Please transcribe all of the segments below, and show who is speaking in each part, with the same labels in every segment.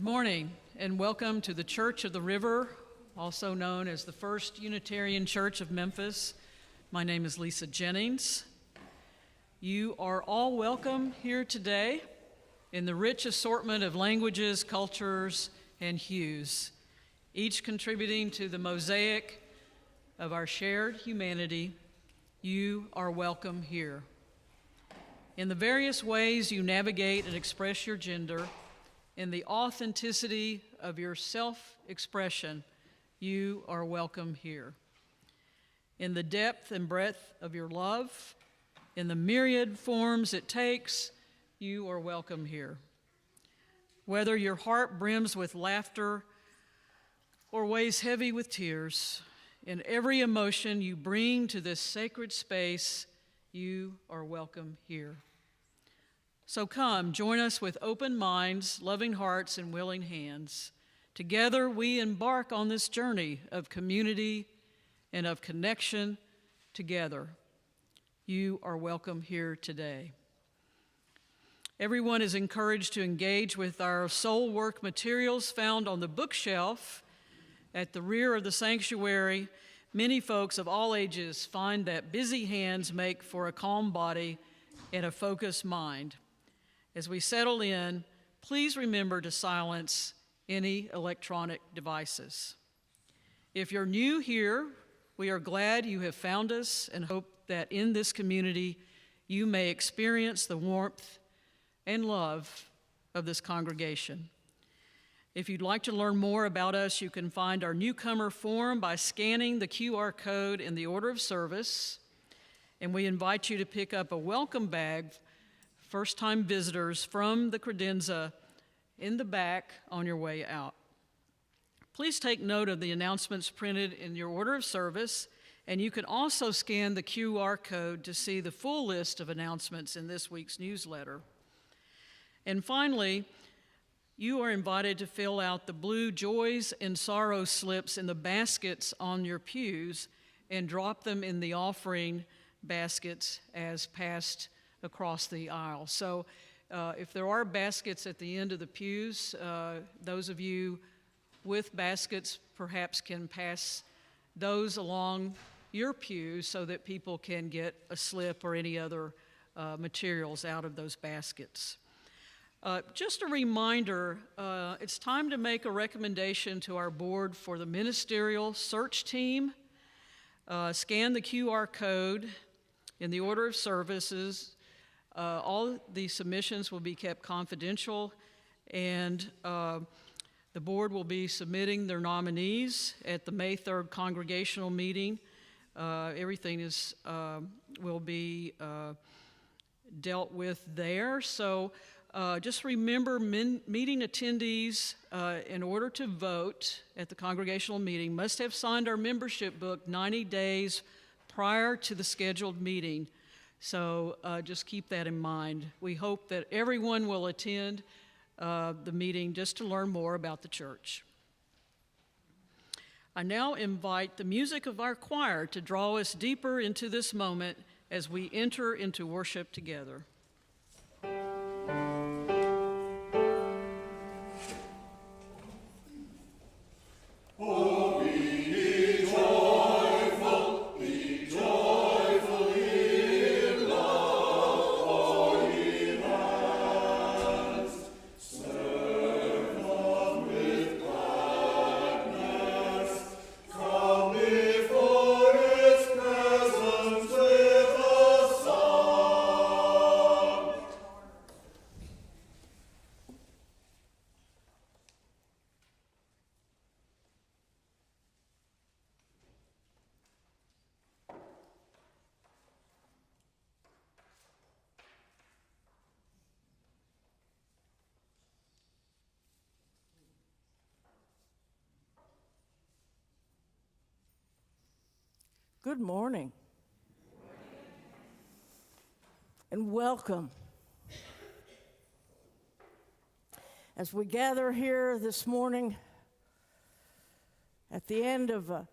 Speaker 1: Good morning, and welcome to the Church of the River, also known as the First Unitarian Church of Memphis. My name is Lisa Jennings. You are all welcome here today in the rich assortment of languages, cultures, and hues, each contributing to the mosaic of our shared humanity. You are welcome here. In the various ways you navigate and express your gender, in the authenticity of your self-expression, you are welcome here. In the depth and breadth of your love, in the myriad forms it takes, you are welcome here. Whether your heart brims with laughter or weighs heavy with tears, in every emotion you bring to this sacred space, you are welcome here. So come, join us with open minds, loving hearts, and willing hands. Together we embark on this journey of community and of connection together. You are welcome here today. Everyone is encouraged to engage with our soul work materials found on the bookshelf at the rear of the sanctuary. Many folks of all ages find that busy hands make for a calm body and a focused mind. As we settle in, please remember to silence any electronic devices. If you're new here, we are glad you have found us and hope that in this community you may experience the warmth and love of this congregation. If you'd like to learn more about us, you can find our newcomer form by scanning the QR code in the order of service, and we invite you to pick up a welcome bag, first-time visitors, from the credenza in the back on your way out. Please take note of the announcements printed in your order of service, and you can also scan the QR code to see the full list of announcements in this week's newsletter. And finally, you are invited to fill out the blue joys and sorrows slips in the baskets on your pews and drop them in the offering baskets as passed across the aisle. So if there are baskets at the end of the pews, those of you with baskets perhaps can pass those along your pews so that people can get a slip or any other materials out of those baskets. Just a reminder, it's time to make a recommendation to our board for the ministerial search team. Scan the QR code in the order of services. All the submissions will be kept confidential, and the board will be submitting their nominees at the May 3rd congregational meeting. Everything will be dealt with there. So just remember, meeting attendees, in order to vote at the congregational meeting, must have signed our membership book 90 days prior to the scheduled meeting. So just keep that in mind. We hope that everyone will attend the meeting just to learn more about the church. I now invite the music of our choir to draw us deeper into this moment as we enter into worship together.
Speaker 2: Good morning, and welcome. As we gather here this morning at the end of a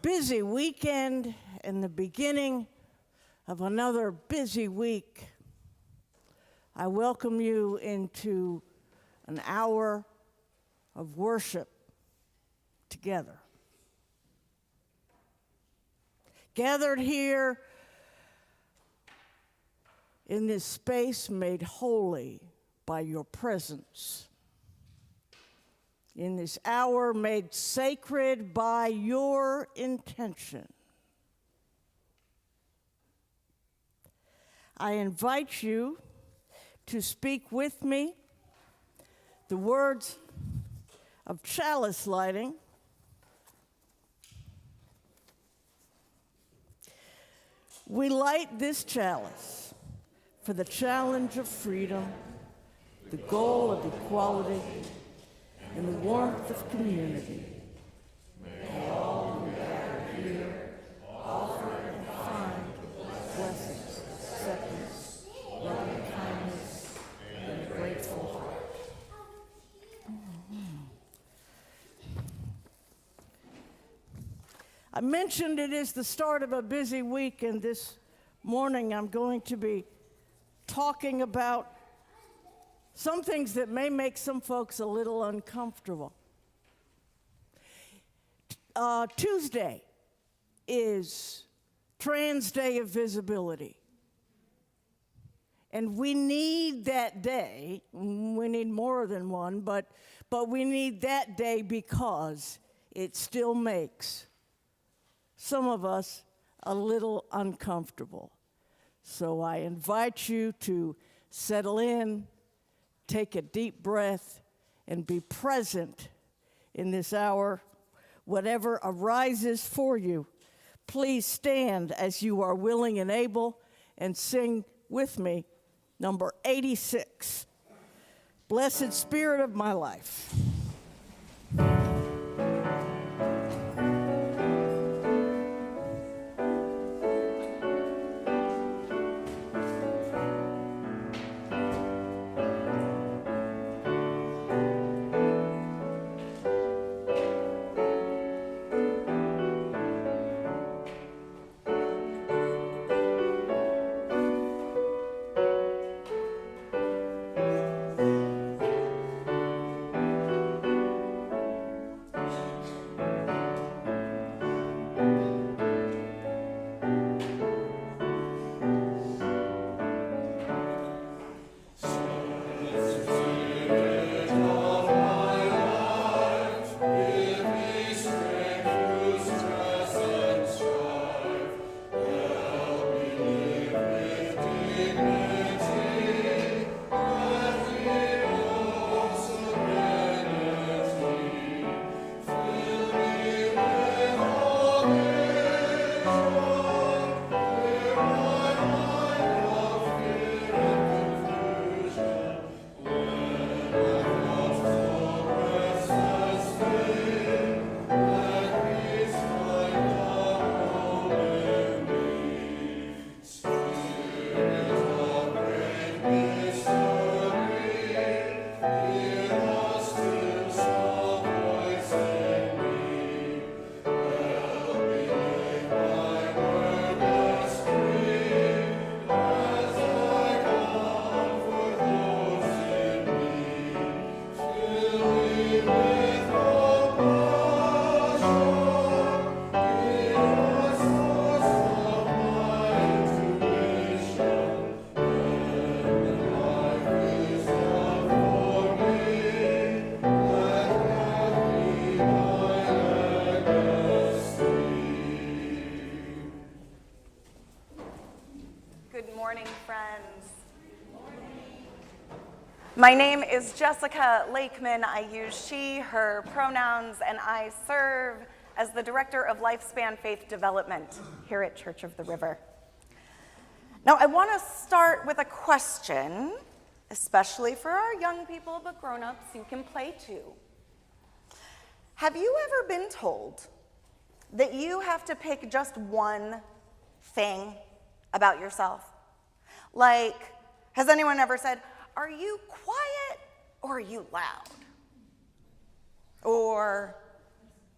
Speaker 2: busy weekend and the beginning of another busy week, I welcome you into an hour of worship together. Gathered here in this space made holy by your presence. In this hour made sacred by your intention. I invite you to speak with me the words of chalice lighting. We light this chalice for the challenge of freedom, the goal of equality, and the warmth of community. May all who gather here offer and find blessings, acceptance, loving kindness, and a grateful heart. I mentioned it is the start of a busy week, and this morning I'm going to be talking about some things that may make some folks a little uncomfortable. Tuesday is Trans Day of Visibility. And we need that day. We need more than one, but we need that day because it still makes some of us a little uncomfortable. So I invite you to settle in, take a deep breath, and be present in this hour. Whatever arises for you, please stand as you are willing and able and sing with me number 86, Blessed Spirit of My Life.
Speaker 3: My name is Jessica Lakeman. I use she, her pronouns, and I serve as the Director of Lifespan Faith Development here at Church of the River. Now, I want to start with a question, especially for our young people, but grown-ups, you can play too. Have you ever been told that you have to pick just one thing about yourself? Like, has anyone ever said, are you quiet or are you loud? Or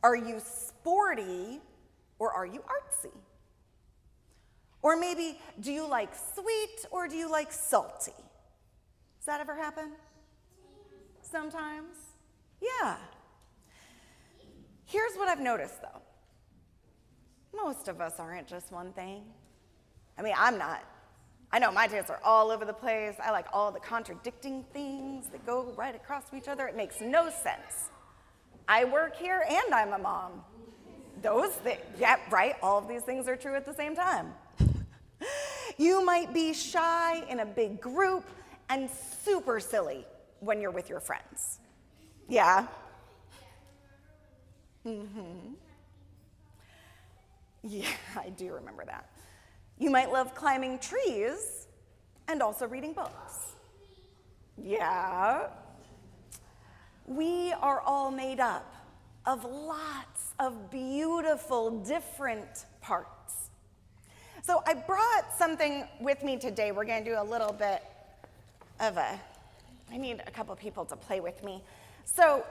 Speaker 3: are you sporty or are you artsy? Or maybe, do you like sweet or do you like salty? Does that ever happen? Sometimes? Yeah. Here's what I've noticed, though. Most of us aren't just one thing. I mean, I'm not. I know my tastes are all over the place. I like all the contradicting things that go right across from each other. It makes no sense. I work here and I'm a mom. Those things, yeah, right? All of these things are true at the same time. You might be shy in a big group and super silly when you're with your friends. Yeah. Yeah, I do remember that. You might love climbing trees and also reading books. Yeah. We are all made up of lots of beautiful, different parts. So I brought something with me today. We're going to do a little bit of I need a couple people to play with me. So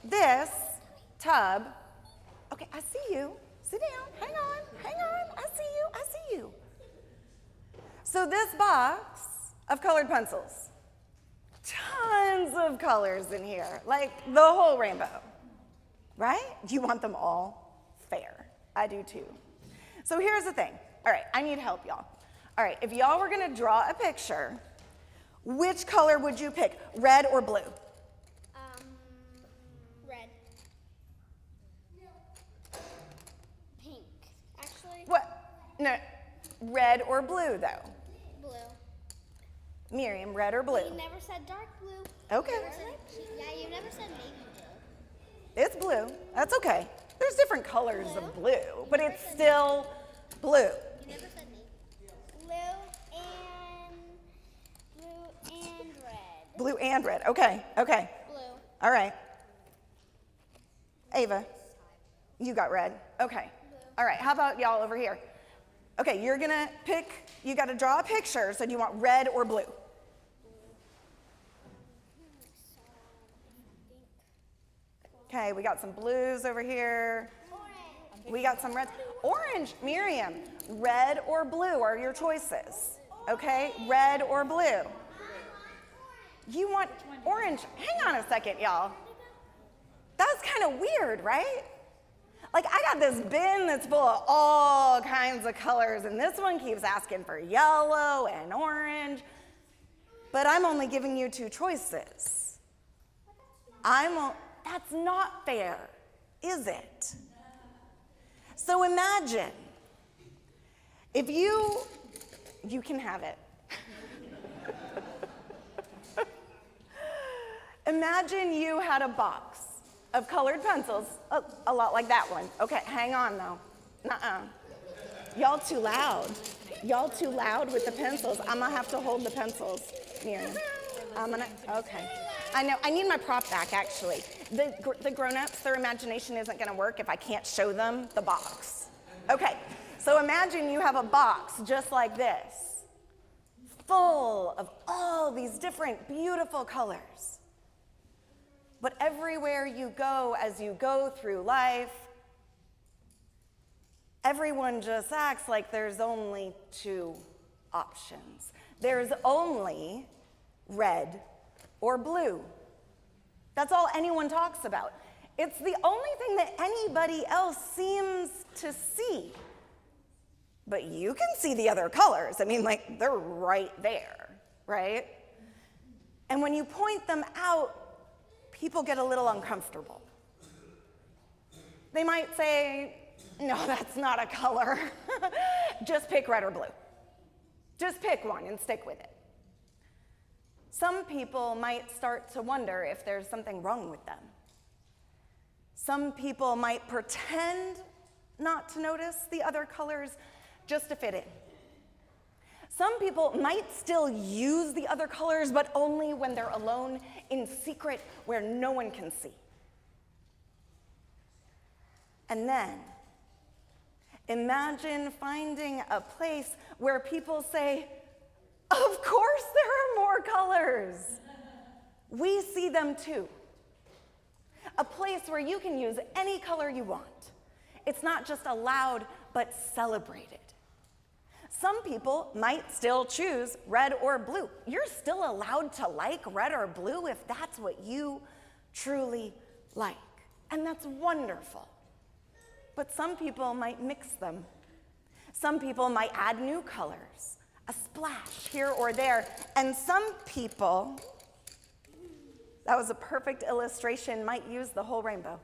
Speaker 3: this tub, okay, I see you. Sit down, hang on, I see you. So this box of colored pencils, tons of colors in here, like the whole rainbow, right? You want them all fair. I do too. So here's the thing. All right, I need help, y'all. All right, if y'all were gonna draw a picture, which color would you pick, red or blue?
Speaker 4: Red. Pink, actually.
Speaker 3: What? No, red or blue, though?
Speaker 4: Blue.
Speaker 3: Miriam, red or blue?
Speaker 4: You never said dark blue.
Speaker 3: Okay.
Speaker 4: Yeah, you never said navy blue.
Speaker 3: It's blue. That's okay. There's different colors of blue, but it's still blue.
Speaker 4: You never said navy. Blue and red.
Speaker 3: Blue and red. Okay.
Speaker 4: Blue.
Speaker 3: All right. Ava, you got red. Okay. All right. How about y'all over here? Okay, you're gonna pick, you gotta draw a picture, so do you want red or blue? Okay, we got some blues over here. We got some reds. Orange, Miriam, red or blue are your choices. Okay, red or blue. You want orange. Hang on a second, y'all. That's kind of weird, right? Like, I got this bin that's full of all kinds of colors, and this one keeps asking for yellow and orange, but I'm only giving you two choices. That's not fair, is it? So imagine if you can have it. Imagine you had a box of colored pencils, a lot like that one. Okay, hang on though. Y'all too loud. Y'all too loud with the pencils. I'm gonna have to hold the pencils. Miriam. Okay. I know, I need my prop back actually. The grown-ups, their imagination isn't gonna work if I can't show them the box. Okay, so imagine you have a box just like this, full of all these different beautiful colors. But everywhere you go as you go through life, everyone just acts like there's only two options. There's only red or blue. That's all anyone talks about. It's the only thing that anybody else seems to see. But you can see the other colors. I mean, like, they're right there, right? And when you point them out, people get a little uncomfortable. They might say, no, that's not a color. Just pick red or blue. Just pick one and stick with it. Some people might start to wonder if there's something wrong with them. Some people might pretend not to notice the other colors just to fit in. Some people might still use the other colors, but only when they're alone in secret where no one can see. And then, imagine finding a place where people say, of course there are more colors. We see them too. A place where you can use any color you want. It's not just allowed, but celebrated. Some people might still choose red or blue. You're still allowed to like red or blue if that's what you truly like. And that's wonderful. but some people might mix them. Some people might add new colors, a splash here or there, and some people, that was a perfect illustration, might use the whole rainbow.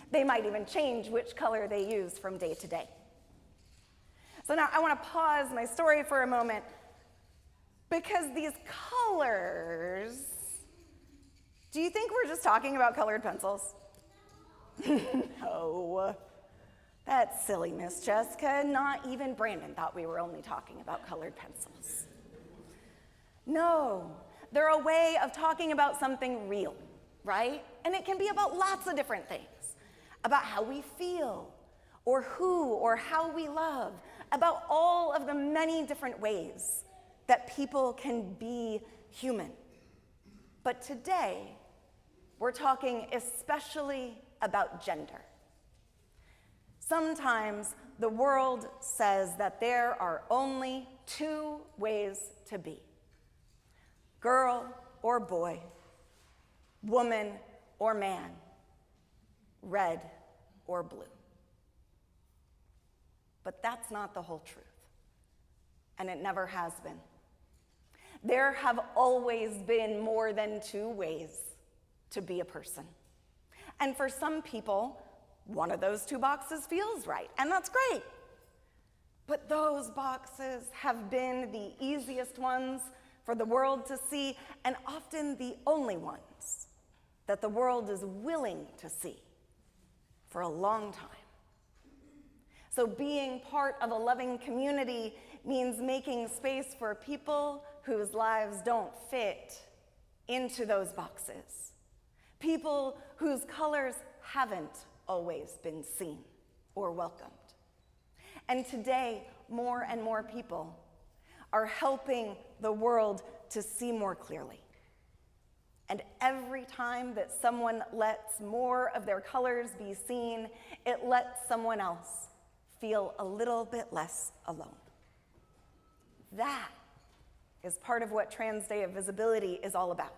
Speaker 3: They might even change which color they use from day to day. So now I want to pause my story for a moment because these colors, do you think we're just talking about colored pencils? No. That's silly, Miss Jessica. Not even Brandon thought we were only talking about colored pencils. No, they're a way of talking about something real, right? And it can be about lots of different things. About how we feel, or who, or how we love, about all of the many different ways that people can be human. But today, we're talking especially about gender. Sometimes the world says that there are only two ways to be: girl or boy, woman or man, red or blue. But that's not the whole truth, and it never has been. There have always been more than two ways to be a person. And for some people, one of those two boxes feels right, and that's great. But those boxes have been the easiest ones for the world to see, and often the only ones that the world is willing to see for a long time. So being part of a loving community means making space for people whose lives don't fit into those boxes. People whose colors haven't always been seen or welcomed. And today, more and more people are helping the world to see more clearly. And every time that someone lets more of their colors be seen, it lets someone else feel a little bit less alone. That is part of what Trans Day of Visibility is all about.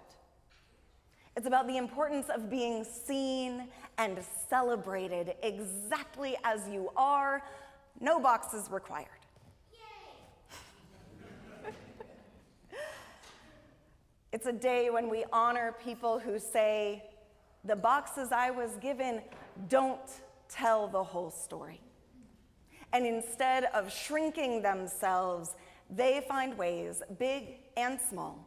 Speaker 3: It's about the importance of being seen and celebrated exactly as you are, no boxes required. It's a day when we honor people who say, the boxes I was given don't tell the whole story. And instead of shrinking themselves, they find ways, big and small,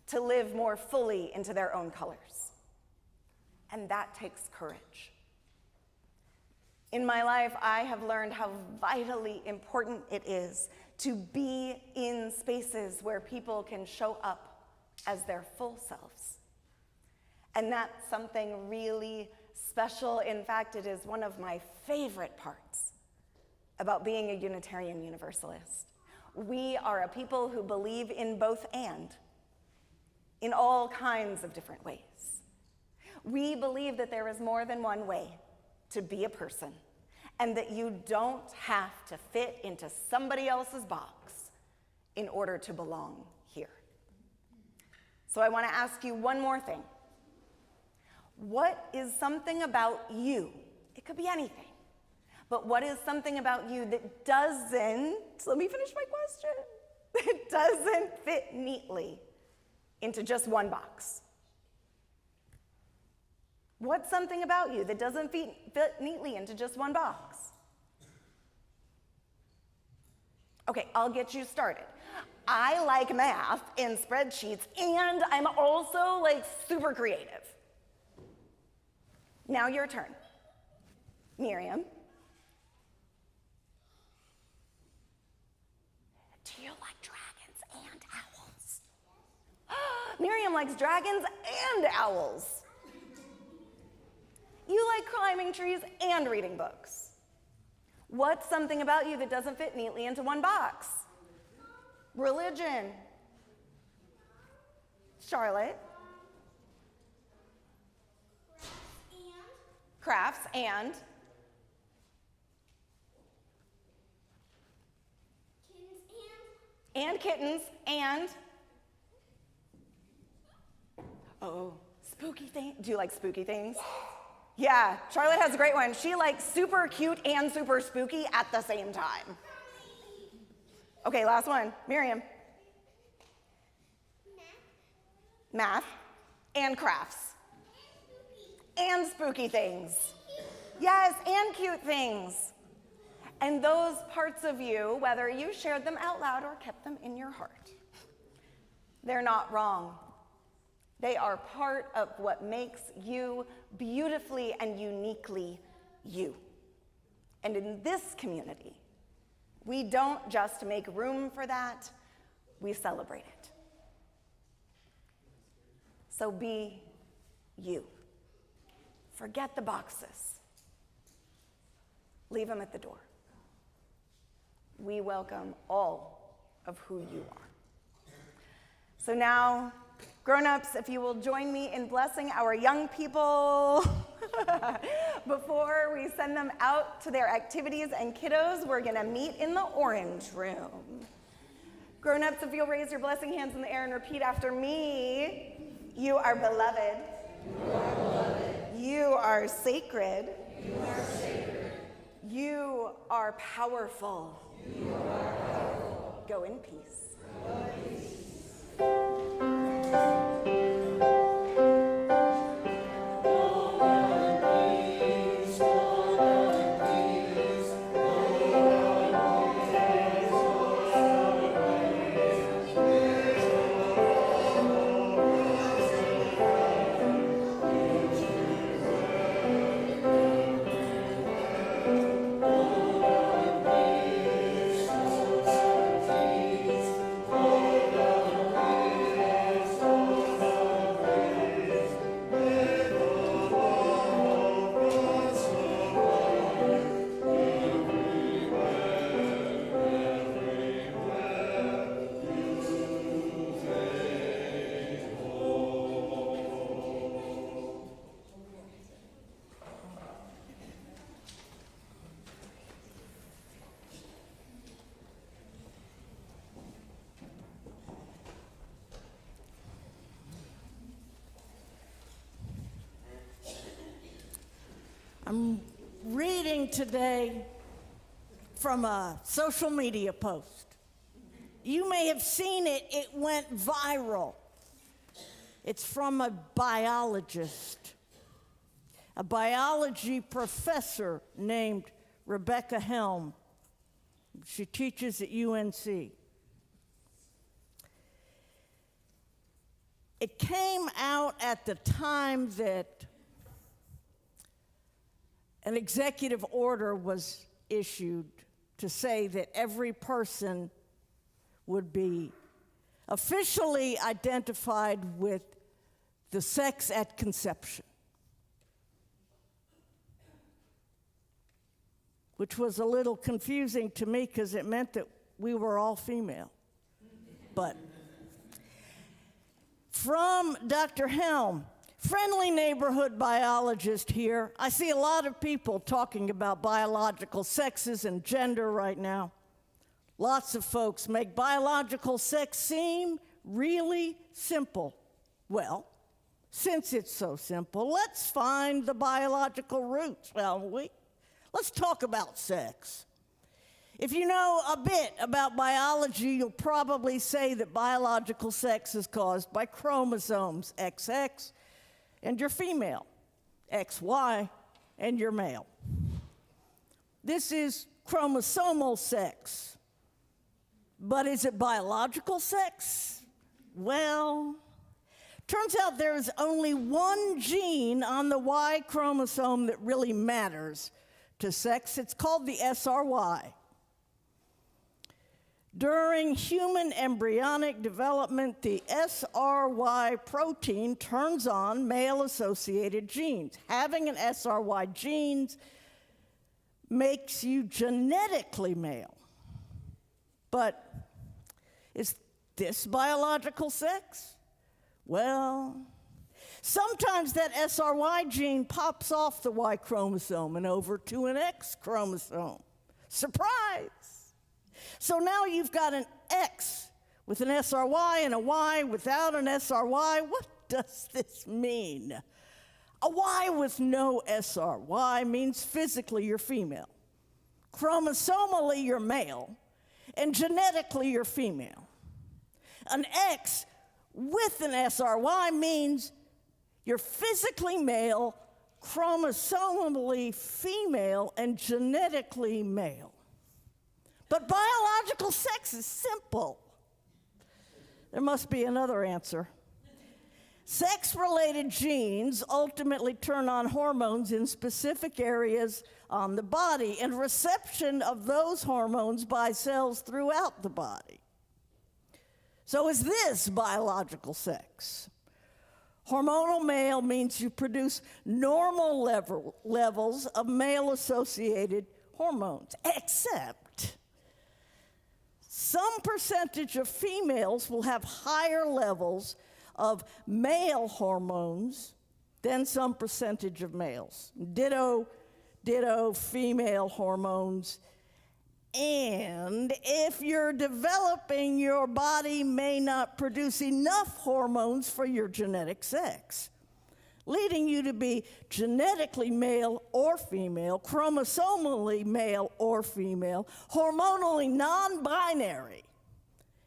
Speaker 3: to live more fully into their own colors. And that takes courage. In my life, I have learned how vitally important it is to be in spaces where people can show up as their full selves. And that's something really special. In fact, it is one of my favorite parts about being a Unitarian Universalist. We are a people who believe in both and, in all kinds of different ways. We believe that there is more than one way to be a person, and that you don't have to fit into somebody else's box in order to belong here. So I want to ask you one more thing. What is something about you? It could be anything. But what is something about you that doesn't, let me finish my question, that doesn't fit neatly into just one box? What's something about you that doesn't fit neatly into just one box? Okay, I'll get you started. I like math and spreadsheets, and I'm also super creative. Now your turn. Miriam. Do you like dragons and owls? Miriam likes dragons and owls. You like climbing trees and reading books. What's something about you that doesn't fit neatly into one box? Religion. Charlotte. Crafts and kittens and spooky things. Do you like spooky things? Yeah, Charlotte has a great one. She likes super cute and super spooky at the same time. Okay, last one. Miriam. Math. And crafts. And spooky things. Yes, and cute things. And those parts of you, whether you shared them out loud or kept them in your heart, they're not wrong. They are part of what makes you beautifully and uniquely you. And in this community, we don't just make room for that, we celebrate it. So be you. Forget the boxes. Leave them at the door. We welcome all of who you are. So now, grown-ups, if you will join me in blessing our young people before we send them out to their activities, and kiddos, we're gonna meet in the orange room. Grown-ups, if you'll raise your blessing hands in the air and repeat after me. You are beloved. You are beloved. You are sacred. You are sacred. You are powerful. You are powerful. Go in peace. Go in peace.
Speaker 2: I'm reading today from a social media post. You may have seen it, it went viral. It's from a biologist, a biology professor named Rebecca Helm. She teaches at UNC. It came out at the time that an executive order was issued to say that every person would be officially identified with the sex at conception, which was a little confusing to me because it meant that we were all female. But from Dr. Helm, friendly neighborhood biologist here. I see a lot of people talking about biological sexes and gender right now. Lots of folks make biological sex seem really simple. Well, since it's so simple, let's find the biological roots, shall we? Let's talk about sex. If you know a bit about biology, you'll probably say that biological sex is caused by chromosomes XX, and you're female, XY, and you're male. This is chromosomal sex. But is it biological sex? Well, turns out there is only one gene on the Y chromosome that really matters to sex. It's called the SRY. During human embryonic development, the SRY protein turns on male-associated genes. Having an SRY gene makes you genetically male. But is this biological sex? Well, sometimes that SRY gene pops off the Y chromosome and over to an X chromosome. Surprise! So now you've got an X with an SRY and a Y without an SRY. What does this mean? A Y with no SR. Y means physically you're female. Chromosomally you're male. And genetically you're female. An X with an SRY means you're physically male, chromosomally female, and genetically male. But biological sex is simple. There must be another answer. Sex-related genes ultimately turn on hormones in specific areas on the body and reception of those hormones by cells throughout the body. So is this biological sex? Hormonal male means you produce normal levels of male-associated hormones, except some percentage of females will have higher levels of male hormones than some percentage of males. Ditto female hormones. And if you're developing, your body may not produce enough hormones for your genetic sex, leading you to be genetically male or female, chromosomally male or female, hormonally non-binary,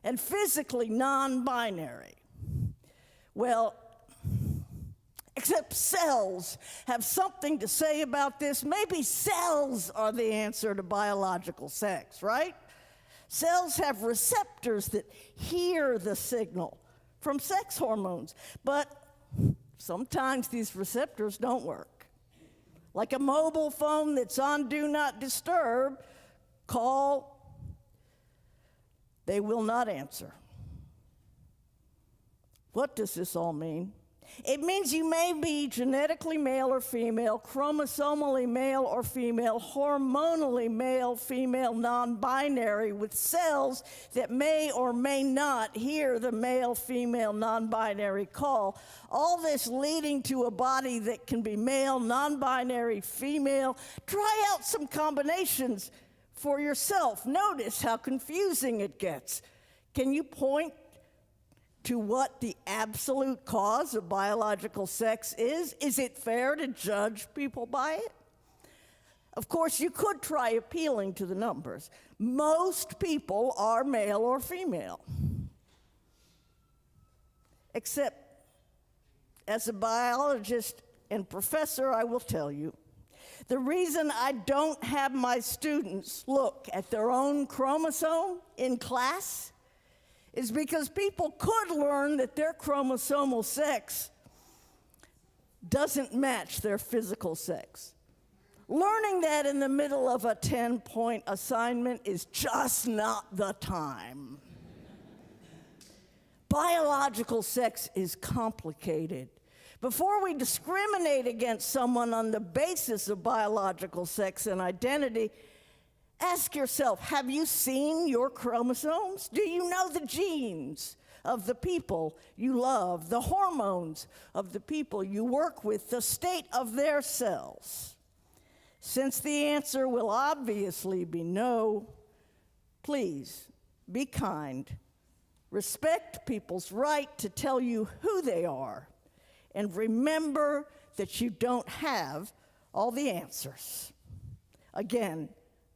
Speaker 2: and physically non-binary. Well, except cells have something to say about this. Maybe cells are the answer to biological sex, right? Cells have receptors that hear the signal from sex hormones, but sometimes these receptors don't work. Like a mobile phone that's on Do Not Disturb, call, they will not answer. What does this all mean? It means you may be genetically male or female, chromosomally male or female, hormonally male, female, non-binary, with cells that may or may not hear the male-female non-binary call. All this leading to a body that can be male, non-binary, female. Try out some combinations for yourself. Notice how confusing it gets. Can you point to what the absolute cause of biological sex is? Is it fair to judge people by it? Of course, you could try appealing to the numbers. Most people are male or female. Except, as a biologist and professor, I will tell you, the reason I don't have my students look at their own chromosome in class is because people could learn that their chromosomal sex doesn't match their physical sex. Learning that in the middle of a 10-point assignment is just not the time. Biological sex is complicated. Before we discriminate against someone on the basis of biological sex and identity, ask yourself, have you seen your chromosomes? Do you know the genes of the people you love, the hormones of the people you work with, the state of their cells? Since the answer will obviously be no, please be kind. Respect people's right to tell you who they are. And remember that you don't have all the answers. Again,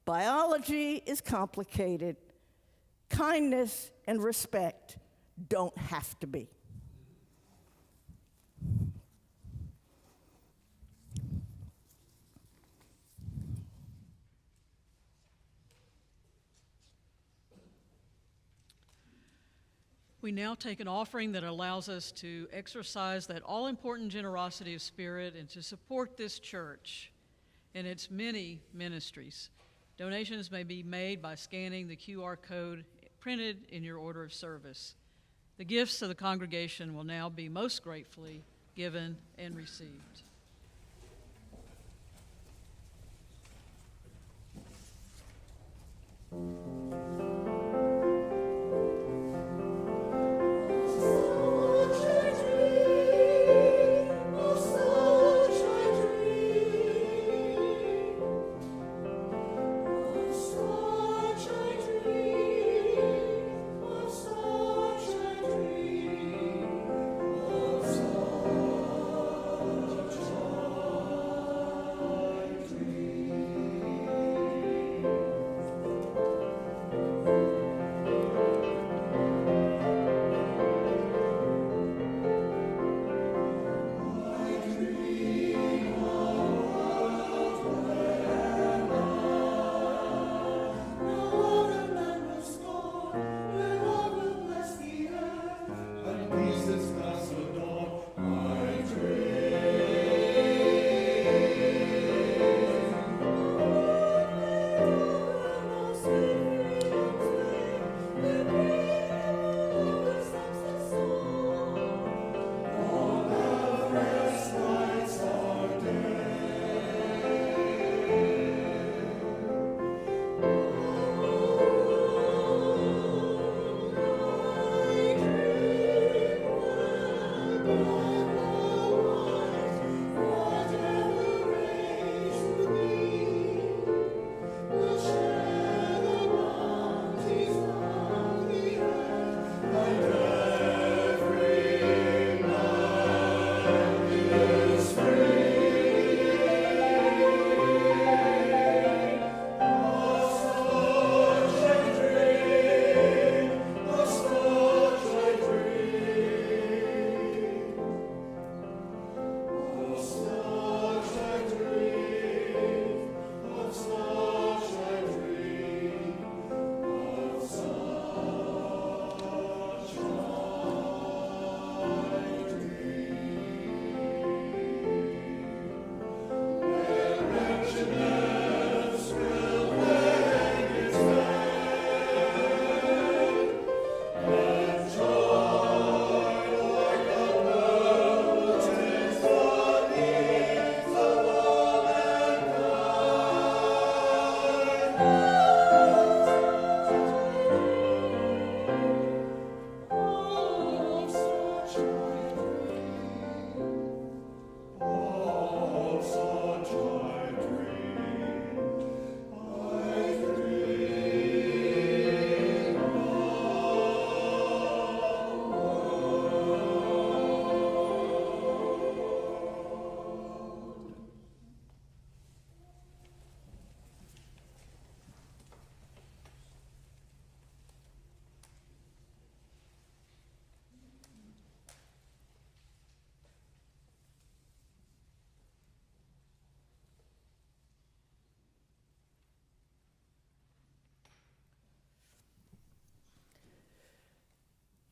Speaker 2: biology is complicated. Kindness and respect don't have to be.
Speaker 1: We now take an offering that allows us to exercise that all-important generosity of spirit and to support this church in its many ministries. Donations may be made by scanning the QR code printed in your order of service. The gifts of the congregation will now be most gratefully given and received.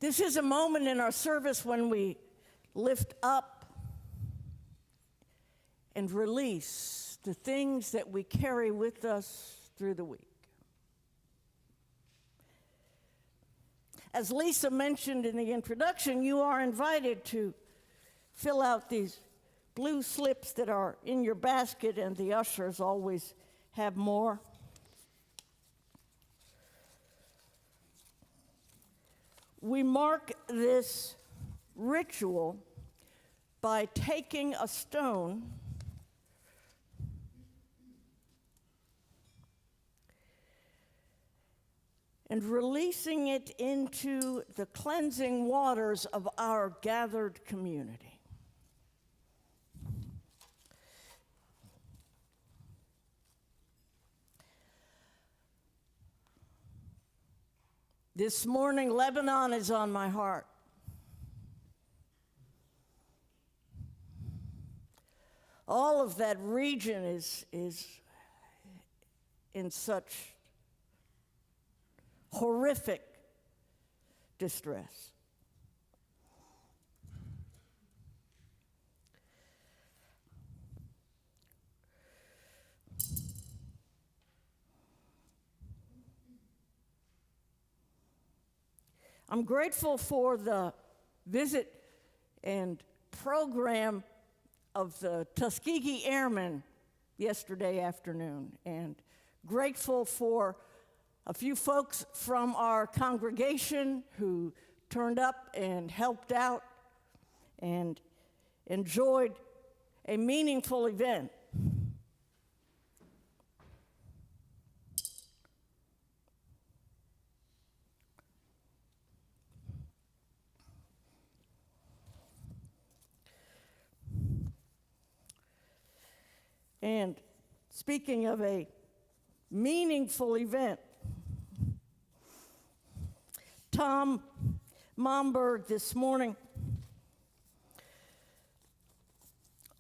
Speaker 2: This is a moment in our service when we lift up and release the things that we carry with us through the week. As Lisa mentioned in the introduction, you are invited to fill out these blue slips that are in your basket, and the ushers always have more. We mark this ritual by taking a stone and releasing it into the cleansing waters of our gathered community. This morning, Lebanon is on my heart. All of that region is in such horrific distress. I'm grateful for the visit and program of the Tuskegee Airmen yesterday afternoon, and grateful for a few folks from our congregation who turned up and helped out and enjoyed a meaningful event. And speaking of a meaningful event, Tom Momberg this morning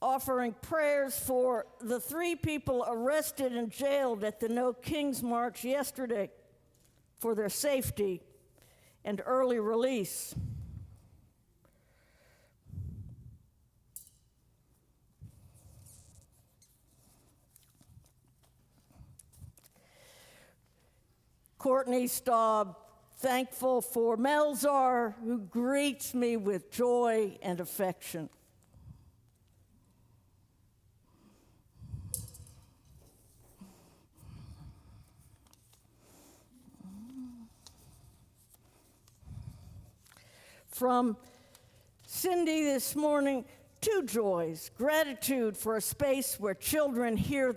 Speaker 2: offering prayers for the 3 people arrested and jailed at the No Kings March yesterday for their safety and early release. Courtney Staub, thankful for Melzar, who greets me with joy and affection. From Cindy this morning, 2 joys: gratitude for a space where children hear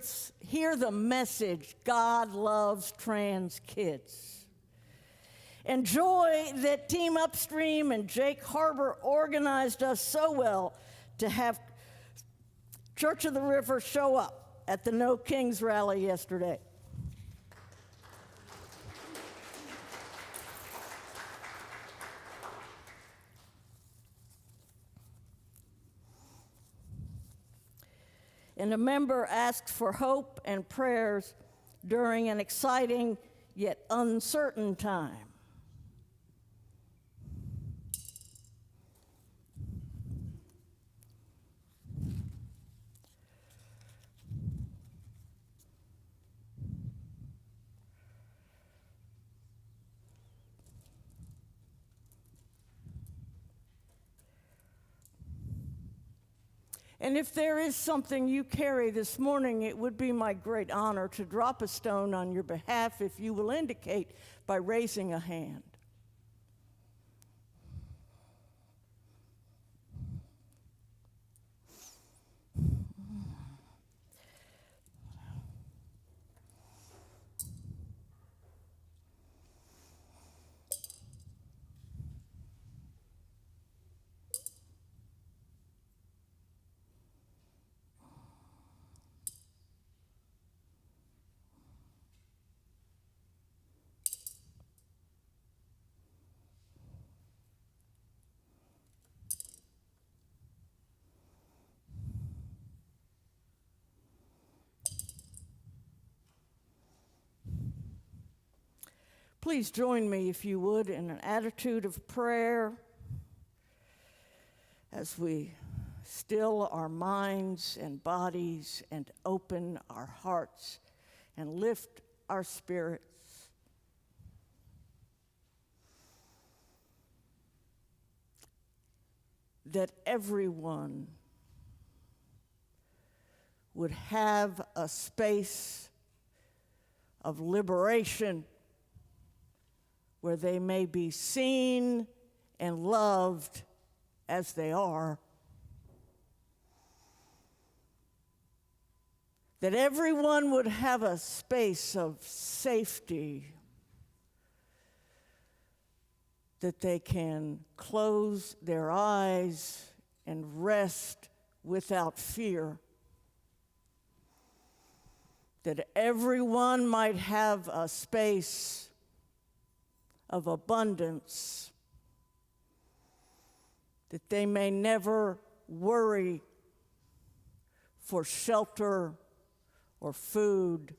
Speaker 2: the message, God loves trans kids. And joy that Team Upstream and Jake Harbor organized us so well to have Church of the River show up at the No Kings rally yesterday. And a member asked for hope and prayers during an exciting yet uncertain time. And if there is something you carry this morning, it would be my great honor to drop a stone on your behalf if you will indicate by raising a hand. Please join me, if you would, in an attitude of prayer as we still our minds and bodies and open our hearts and lift our spirits. That everyone would have a space of liberation where they may be seen and loved as they are. That everyone would have a space of safety, that they can close their eyes and rest without fear. That everyone might have a space of abundance, that they may never worry for shelter or food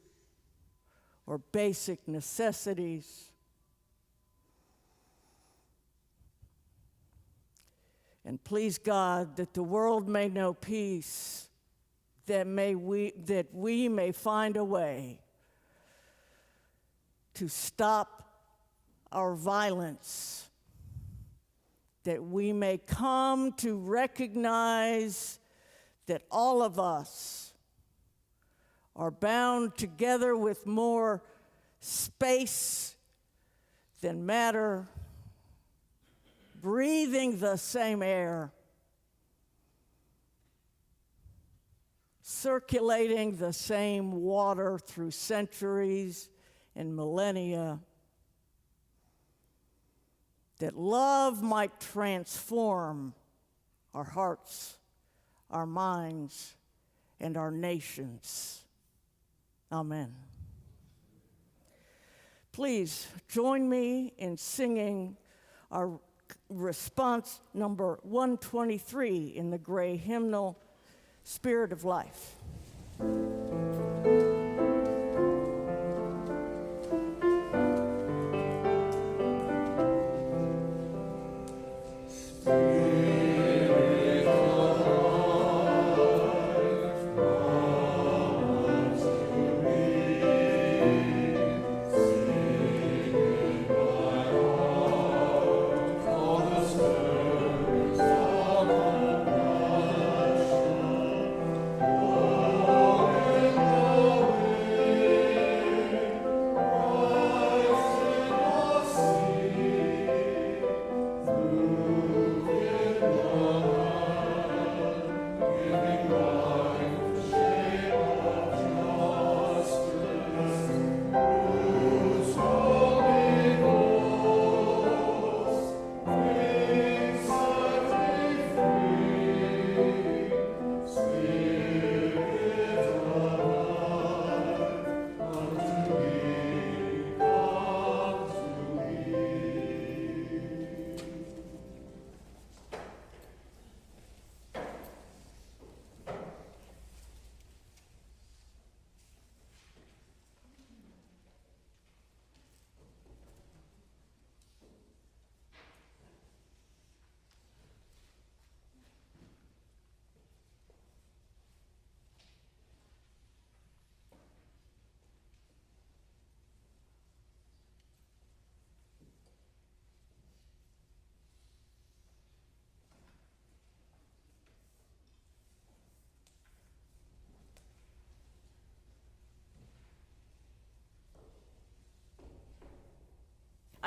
Speaker 2: or basic necessities. And please God, that the world may know peace, that we may find a way to stop our violence, that we may come to recognize that all of us are bound together with more space than matter, breathing the same air, circulating the same water through centuries and millennia, that love might transform our hearts, our minds, and our nations. Amen. Please join me in singing our response number 123 in the gray hymnal, Spirit of Life.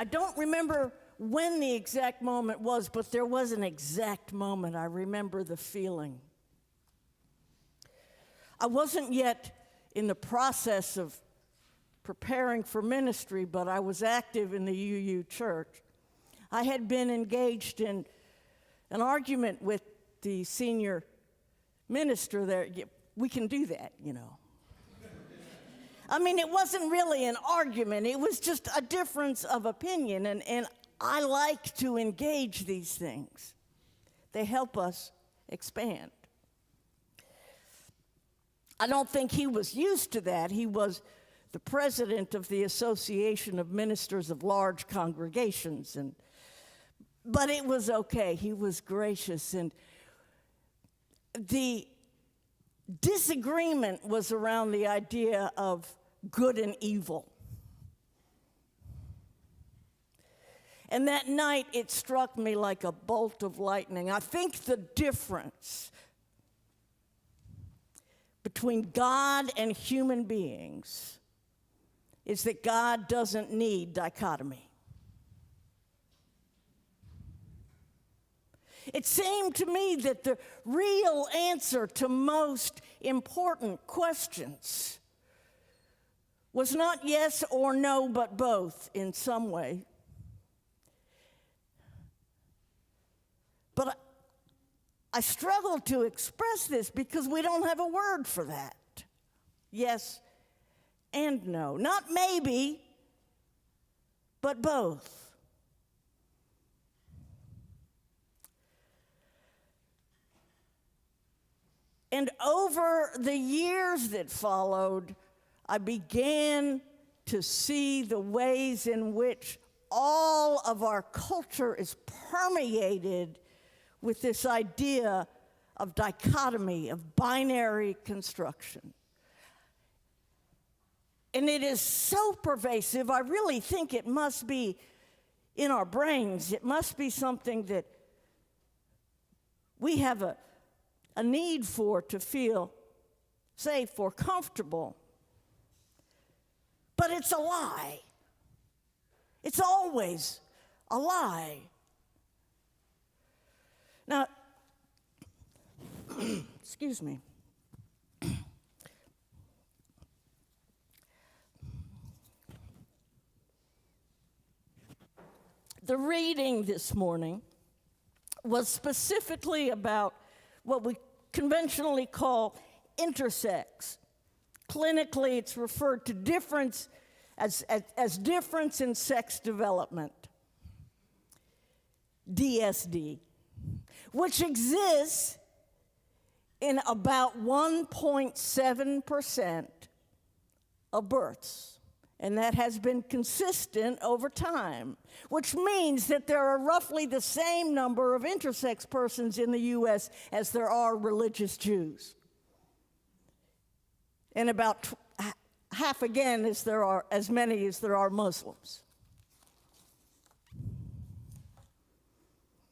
Speaker 2: I don't remember when the exact moment was, but there was an exact moment. I remember the feeling. I wasn't yet in the process of preparing for ministry, but I was active in the UU church. I had been engaged in an argument with the senior minister there. We can do that, you know. I mean, it wasn't really an argument. It was just a difference of opinion, and I like to engage these things. They help us expand. I don't think he was used to that. He was the president of the Association of Ministers of Large Congregations, but it was okay. He was gracious, and the disagreement was around the idea of good and evil. And that night, it struck me like a bolt of lightning. I think the difference between God and human beings is that God doesn't need dichotomy. It seemed to me that the real answer to most important questions was not yes or no, but both in some way. But I struggle to express this because we don't have a word for that. Yes and no. Not maybe, but both. And over the years that followed, I began to see the ways in which all of our culture is permeated with this idea of dichotomy, of binary construction. And it is so pervasive, I really think it must be in our brains. It must be something that we have a need for to feel safe or comfortable. But it's a lie. It's always a lie. Now, excuse me. The reading this morning was specifically about what we conventionally call intersex. Clinically, it's referred to difference as difference in sex development, DSD, which exists in about 1.7% of births. And that has been consistent over time, which means that there are roughly the same number of intersex persons in the U.S. as there are religious Jews. And about half again as many as there are Muslims.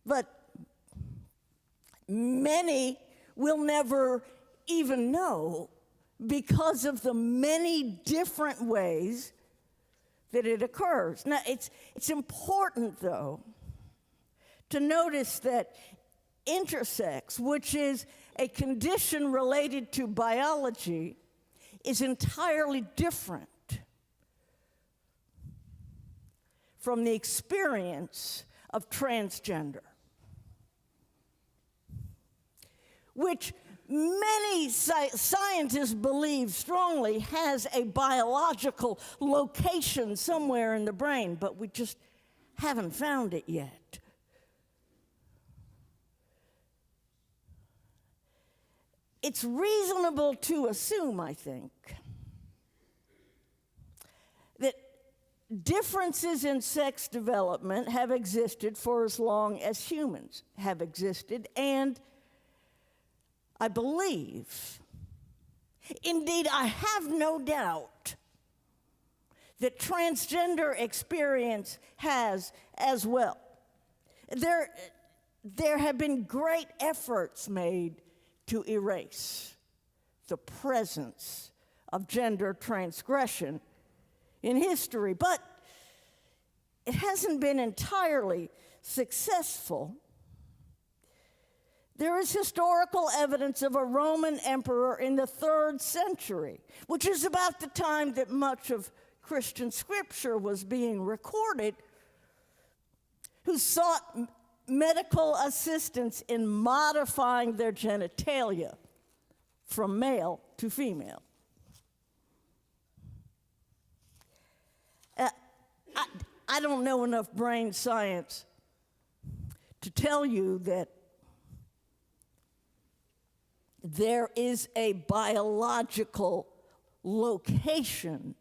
Speaker 2: But many will never even know because of the many different ways that it occurs. Now, it's important, though, to notice that intersex, which is a condition related to biology, is entirely different from the experience of transgender, which many scientists believe strongly has a biological location somewhere in the brain, but we just haven't found it yet. It's reasonable to assume, I think, that differences in sex development have existed for as long as humans have existed, and I believe, indeed I have no doubt, that transgender experience has as well. There have been great efforts made to erase the presence of gender transgression in history, but it hasn't been entirely successful. There is historical evidence of a Roman emperor in the 3rd century, which is about the time that much of Christian scripture was being recorded, who sought medical assistance in modifying their genitalia from male to female. I don't know enough brain science to tell you that there is a biological location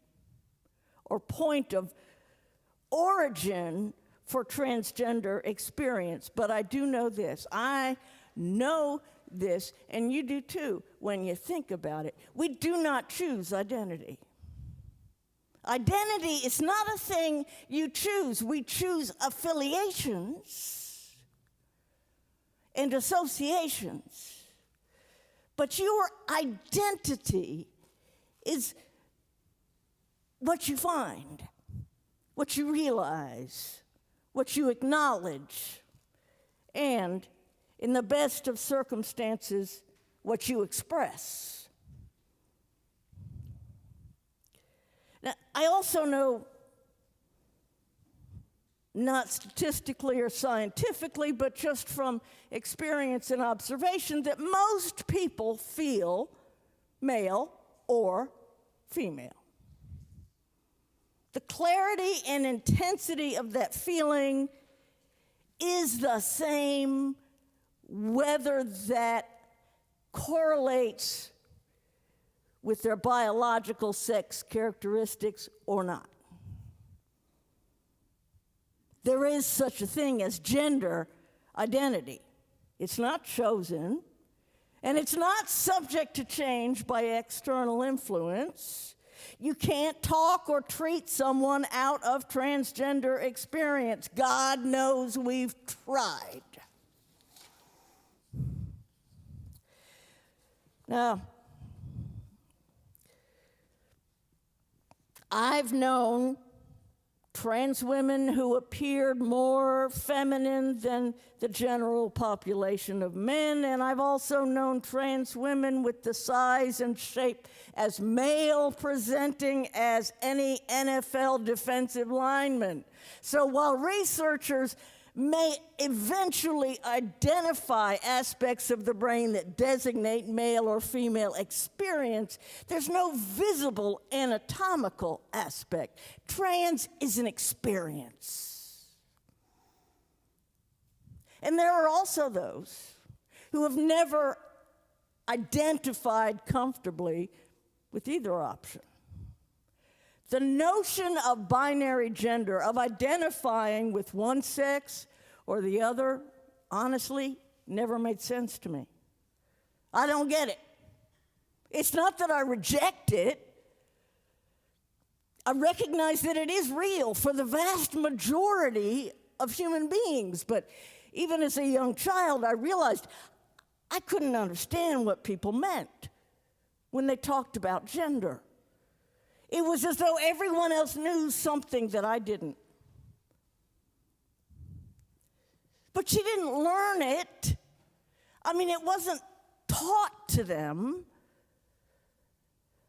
Speaker 2: or point of origin for transgender experience. But I do know this. I know this, and you do too when you think about it. We do not choose identity. Identity is not a thing you choose. We choose affiliations and associations. But your identity is what you find, what you realize, what you acknowledge, and, in the best of circumstances, what you express. Now, I also know, not statistically or scientifically, but just from experience and observation, that most people feel male or female. The clarity and intensity of that feeling is the same whether that correlates with their biological sex characteristics or not. There is such a thing as gender identity. It's not chosen, and it's not subject to change by external influence. You can't talk or treat someone out of transgender experience. God knows we've tried. Now, I've known trans women who appeared more feminine than the general population of men, and I've also known trans women with the size and shape as male presenting as any NFL defensive lineman. So while researchers may eventually identify aspects of the brain that designate male or female experience, there's no visible anatomical aspect. Trans is an experience. And there are also those who have never identified comfortably with either option. The notion of binary gender, of identifying with one sex or the other, honestly, never made sense to me. I don't get it. It's not that I reject it. I recognize that it is real for the vast majority of human beings. But even as a young child, I realized I couldn't understand what people meant when they talked about gender. It was as though everyone else knew something that I didn't. But she didn't learn it. I mean, it wasn't taught to them.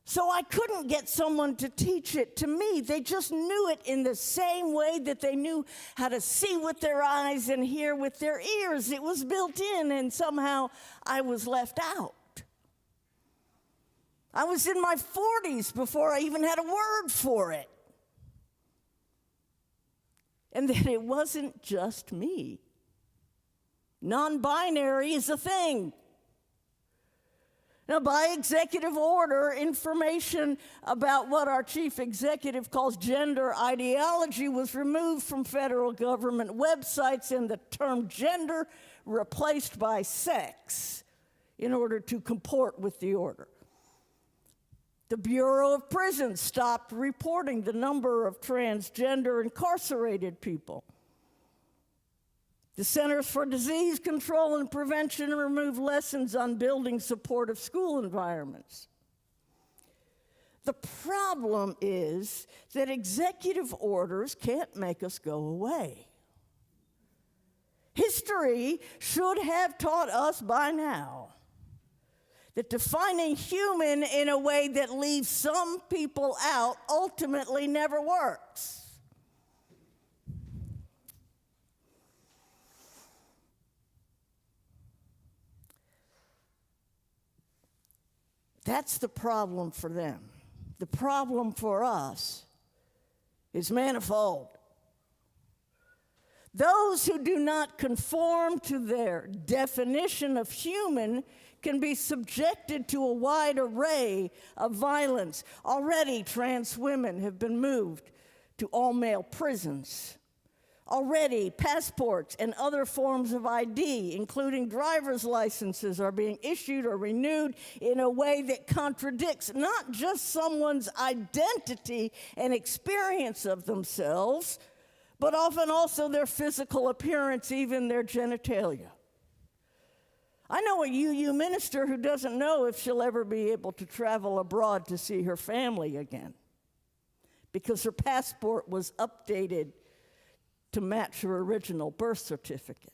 Speaker 2: So I couldn't get someone to teach it to me. They just knew it in the same way that they knew how to see with their eyes and hear with their ears. It was built in, and somehow I was left out. I was in my 40s before I even had a word for it. And that it wasn't just me. Non-binary is a thing. Now, by executive order, information about what our chief executive calls gender ideology was removed from federal government websites, and the term gender replaced by sex in order to comport with the order. The Bureau of Prisons stopped reporting the number of transgender incarcerated people. The Centers for Disease Control and Prevention removed lessons on building supportive school environments. The problem is that executive orders can't make us go away. History should have taught us by now that defining human in a way that leaves some people out ultimately never works. That's the problem for them. The problem for us is manifold. Those who do not conform to their definition of human can be subjected to a wide array of violence. Already, trans women have been moved to all-male prisons. Already, passports and other forms of ID, including driver's licenses, are being issued or renewed in a way that contradicts not just someone's identity and experience of themselves, but often also their physical appearance, even their genitalia. I know a UU minister who doesn't know if she'll ever be able to travel abroad to see her family again because her passport was updated to match her original birth certificate.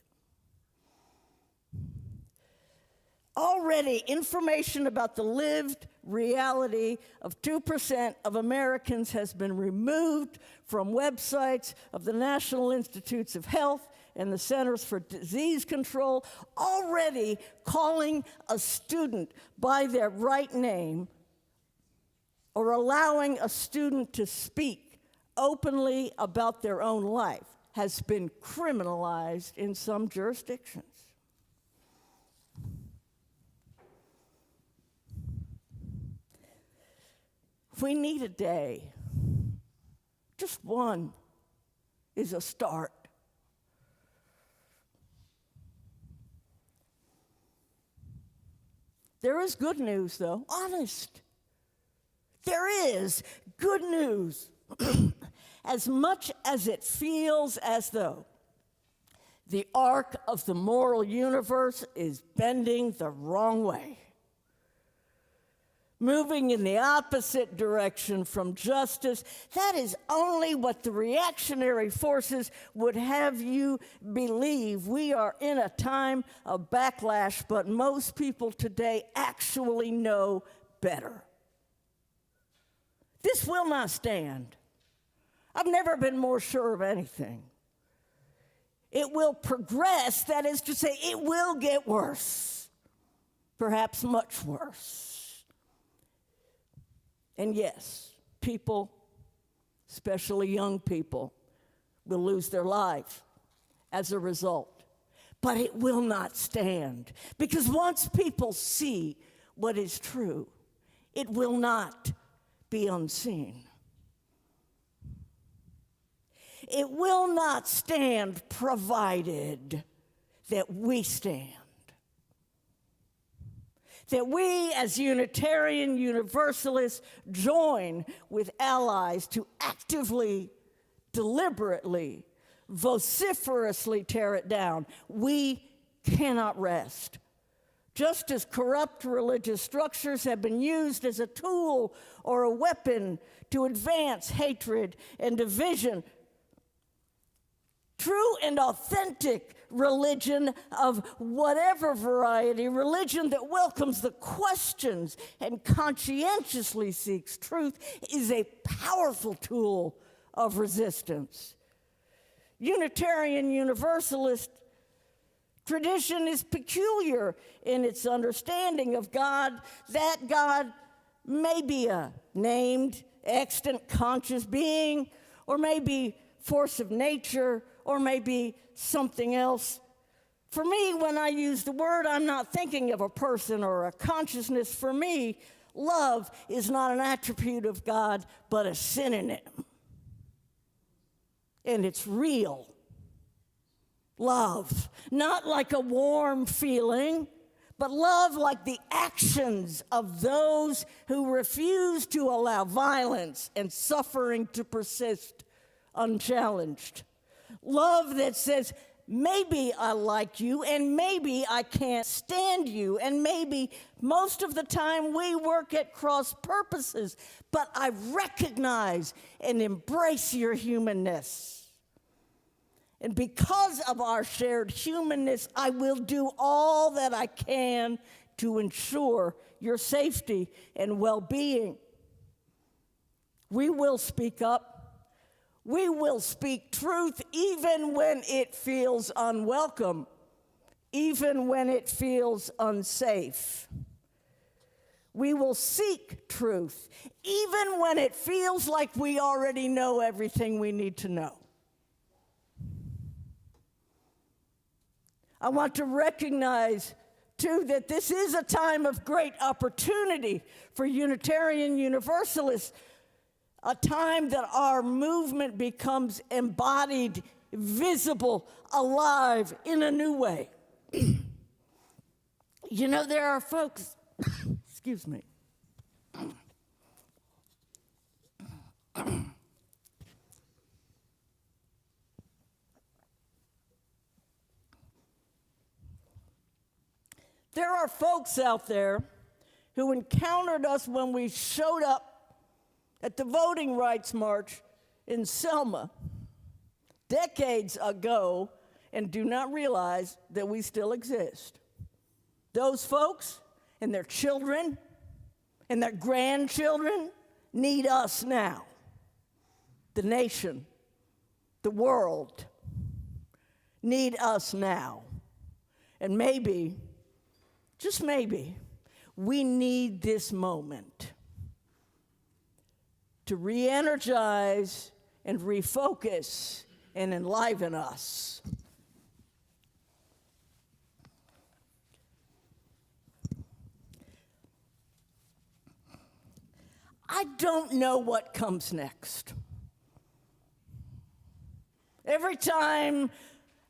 Speaker 2: Already, information about the lived reality of 2% of Americans has been removed from websites of the National Institutes of Health and the Centers for Disease Control. Already, calling a student by their right name or allowing a student to speak openly about their own life has been criminalized in some jurisdictions. We need a day. Just one is a start. There is good news, though. Honest. There is good news. As much as it feels as though the arc of the moral universe is bending the wrong way, moving in the opposite direction from justice, that is only what the reactionary forces would have you believe. We are in a time of backlash, but most people today actually know better. This will not stand. I've never been more sure of anything. It will progress, that is to say, it will get worse, perhaps much worse. And yes, people, especially young people, will lose their life as a result. But it will not stand, because once people see what is true, it will not be unseen. It will not stand provided that we stand. That we as Unitarian Universalists join with allies to actively, deliberately, vociferously tear it down. We cannot rest. Just as corrupt religious structures have been used as a tool or a weapon to advance hatred and division, true and authentic religion of whatever variety, religion that welcomes the questions and conscientiously seeks truth, is a powerful tool of resistance. Unitarian Universalist tradition is peculiar in its understanding of God, that God may be a named, extant, conscious being, or maybe force of nature, or maybe something else. For me, when I use the word, I'm not thinking of a person or a consciousness. For me, love is not an attribute of God, but a synonym. And it's real. Love, not like a warm feeling, but love like the actions of those who refuse to allow violence and suffering to persist unchallenged. Love that says, maybe I like you, and maybe I can't stand you, and maybe most of the time we work at cross purposes, but I recognize and embrace your humanness. And because of our shared humanness, I will do all that I can to ensure your safety and well-being. We will speak up. We will speak truth even when it feels unwelcome, even when it feels unsafe. We will seek truth even when it feels like we already know everything we need to know. I want to recognize, too, that this is a time of great opportunity for Unitarian Universalists, a time that our movement becomes embodied, visible, alive in a new way. You know, there are folks, excuse me. There are folks out there who encountered us when we showed up at the Voting Rights March in Selma decades ago and do not realize that we still exist. Those folks and their children and their grandchildren need us now. The nation, the world need us now. And maybe, just maybe, we need this moment to re-energize and refocus and enliven us. I don't know what comes next. Every time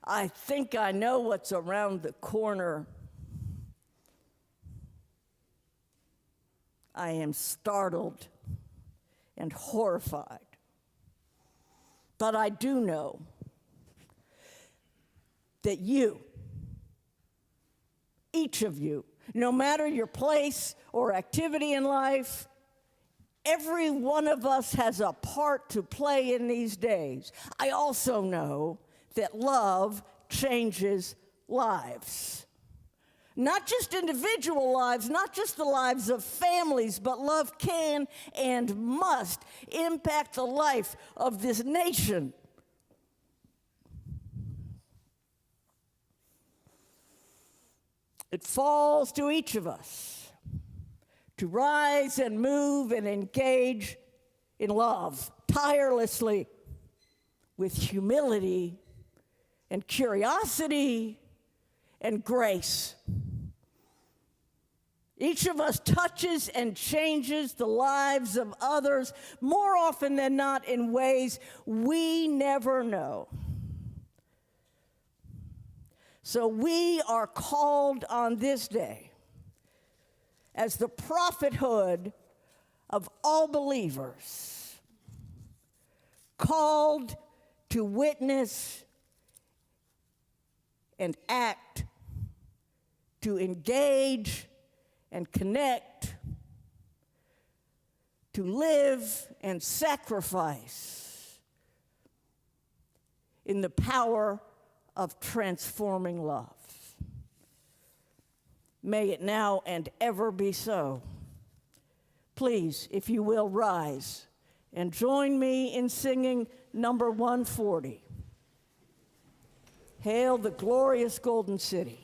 Speaker 2: I think I know what's around the corner, I am startled and horrified. But I do know that you, each of you, no matter your place or activity in life, every one of us has a part to play in these days. I also know that love changes lives. Not just individual lives, not just the lives of families, but love can and must impact the life of this nation. It falls to each of us to rise and move and engage in love tirelessly with humility and curiosity and grace. Each of us touches and changes the lives of others more often than not in ways we never know. So we are called on this day as the prophethood of all believers, called to witness and act, to engage and connect, to live and sacrifice in the power of transforming love. May it now and ever be so. Please, if you will, rise and join me in singing number 140. Hail the glorious Golden City.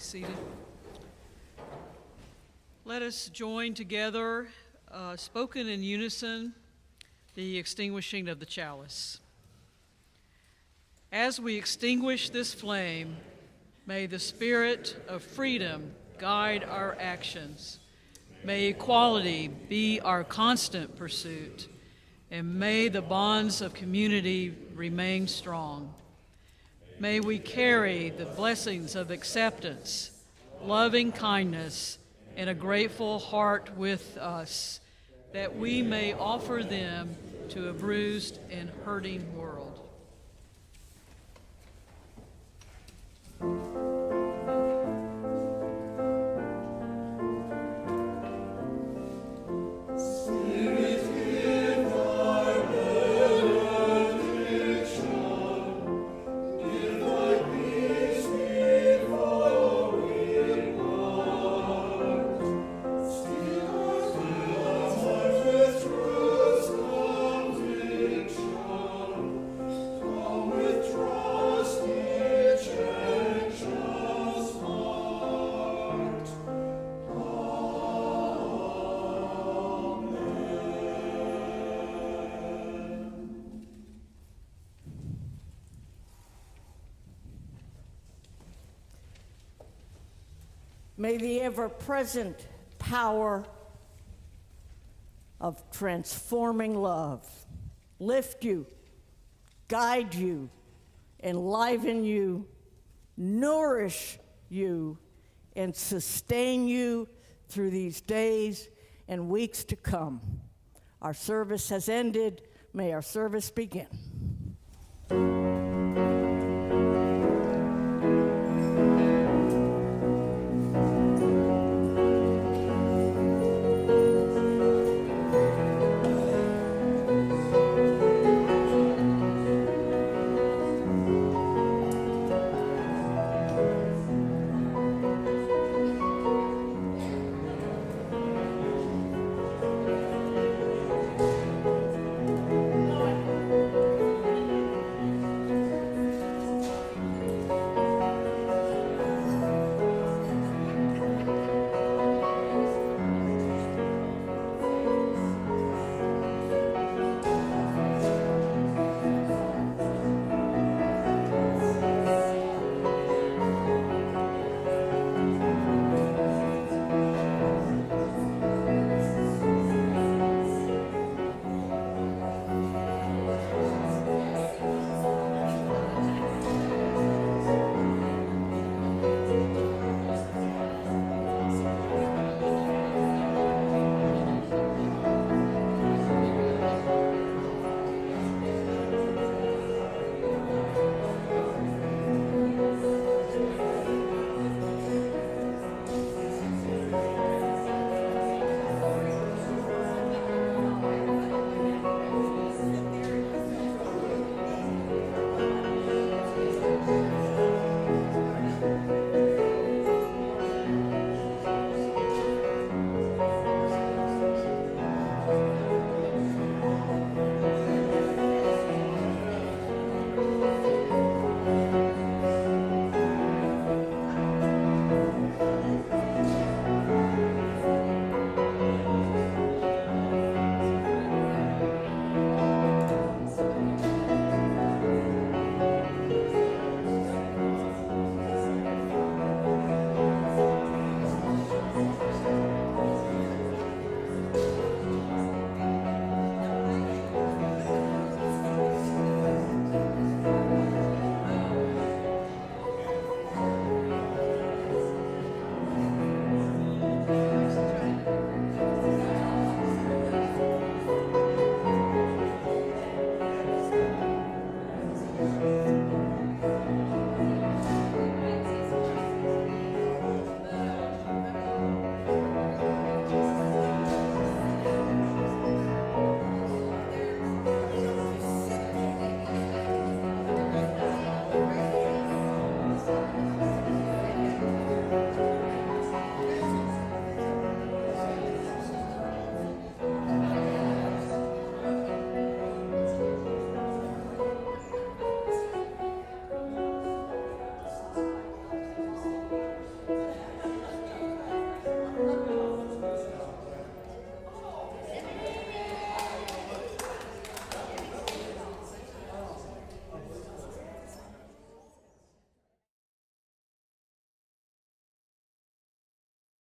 Speaker 1: seated. Let us join together, spoken in unison, the extinguishing of the chalice. As we extinguish this flame, may the spirit of freedom guide our actions. May equality be our constant pursuit, and may the bonds of community remain strong. May we carry the blessings of acceptance, loving kindness, and a grateful heart with us, that we may offer them to a bruised and hurting world.
Speaker 2: May the ever-present power of transforming love lift you, guide you, enliven you, nourish you, and sustain you through these days and weeks to come. Our service has ended. May our service begin.